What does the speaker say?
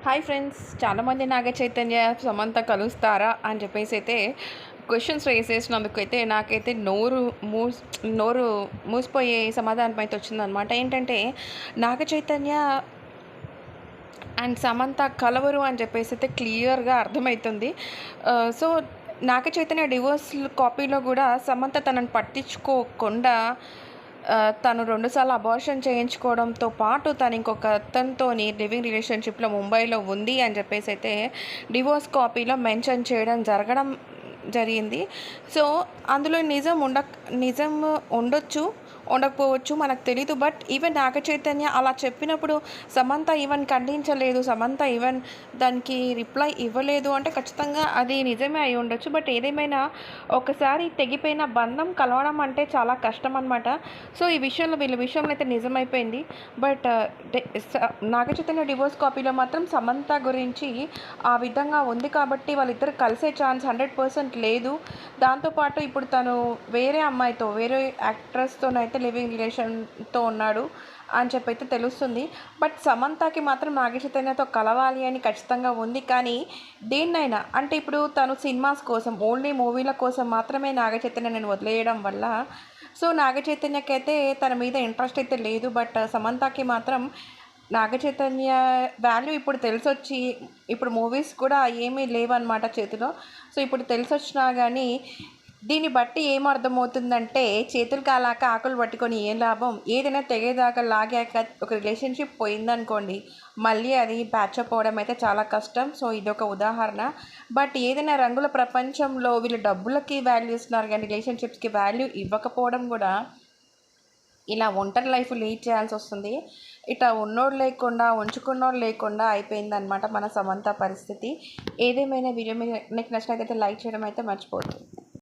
Hi friends, చాలామంది నాగ చైతన్య సమంత కలుస్తారా అని చెప్పేసి అయితే క్వశ్చన్స్ రేస్ చేసినందుకైతే నాకైతే నోరు మూసిపోయే సమాధానం అయితే వచ్చిందనమాట. ఏంటంటే నాగ చైతన్య అండ్ సమంత కలవరు అని చెప్పేసి అయితే క్లియర్గా అర్థమవుతుంది. సో నాగ చైతన్య డివోర్స్ కాపీలో కూడా సమంత తనని పట్టించుకోకుండా తను 2 సార్లు అబార్షన్ చేయించుకోవడంతో పాటు తను ఇంకొక అతనితోని లివింగ్ రిలేషన్‌షిప్‌లో ముంబైలో ఉంది అని చెప్పేసి అయితే డివోర్స్ కాపీలో మెన్షన్ చేయడం జరిగింది. సో అందులో నిజం ఉండొచ్చు, ఉండకపోవచ్చు, మనకు తెలీదు. బట్ ఈవెన్ నాగ చైతన్య అలా చెప్పినప్పుడు సమంత ఈవెన్ ఖండించలేదు, సమంత ఈవెన్ దానికి రిప్లై ఇవ్వలేదు అంటే ఖచ్చితంగా అది నిజమే అయి ఉండొచ్చు. బట్ ఏదేమైనా ఒకసారి తెగిపోయిన బంధం కలవడం అంటే చాలా కష్టం అనమాట. సో ఈ విషయంలో వీళ్ళ విషయంలో అయితే నిజమైపోయింది. బట్ నాగ చైతన్య డివోర్స్ కాపీలో మాత్రం సమంత గురించి ఆ విధంగా ఉంది కాబట్టి వాళ్ళిద్దరు కలిసే ఛాన్స్ 100% లేదు. దాంతోపాటు ఇప్పుడు తను వేరే అమ్మాయితో, వేరే యాక్ట్రెస్తోనైతే లివింగ్ రిలేషన్‌తో ఉన్నాడు అని చెప్పైతే తెలుస్తుంది. బట్ సమంతకి మాత్రం నాగ చైతన్యతో కలవాలి అని ఖచ్చితంగా ఉంది. కానీ దేన్నైనా అంటే ఇప్పుడు తను సినిమాస్ కోసం, ఓన్లీ మూవీల కోసం మాత్రమే నాగ చైతన్యని వదిలేయడం వల్ల సో నాగ చైతన్యకైతే తన మీద ఇంట్రెస్ట్ అయితే లేదు. బట్ సమంతకి మాత్రం నాగ చైతన్య వాల్యూ ఇప్పుడు తెలిసొచ్చి ఇప్పుడు మూవీస్ కూడా ఏమీ లేవన్నమాట చేతిలో. సో ఇప్పుడు తెలిసొచ్చినా కానీ దీన్ని బట్టి ఏమర్థమవుతుందంటే చేతులు కాలాక ఆకులు పట్టుకొని ఏం లాభం, ఏదైనా తెగేదాకా లాగాక ఒక రిలేషన్షిప్ పోయిందనుకోండి మళ్ళీ అది ప్యాచప్ అవ్వడం అయితే చాలా కష్టం. సో ఇదొక ఉదాహరణ. బట్ ఏదైనా రంగుల ప్రపంచంలో వీళ్ళు డబ్బులకి వాల్యూ ఇస్తున్నారు కానీ రిలేషన్షిప్స్కి వాల్యూ ఇవ్వకపోవడం కూడా ఇలా ఒంటరి లైఫ్ లీడ్ చేయాల్సి వస్తుంది. ఇట్లా ఉన్నోడు లేకుండా ఉంచుకున్నోడు లేకుండా అయిపోయిందనమాట మన సమంత పరిస్థితి. ఏదేమైనా వీడియో మీకు నచ్చినట్లయితే లైక్ చేయడం అయితే మర్చిపోవద్దు.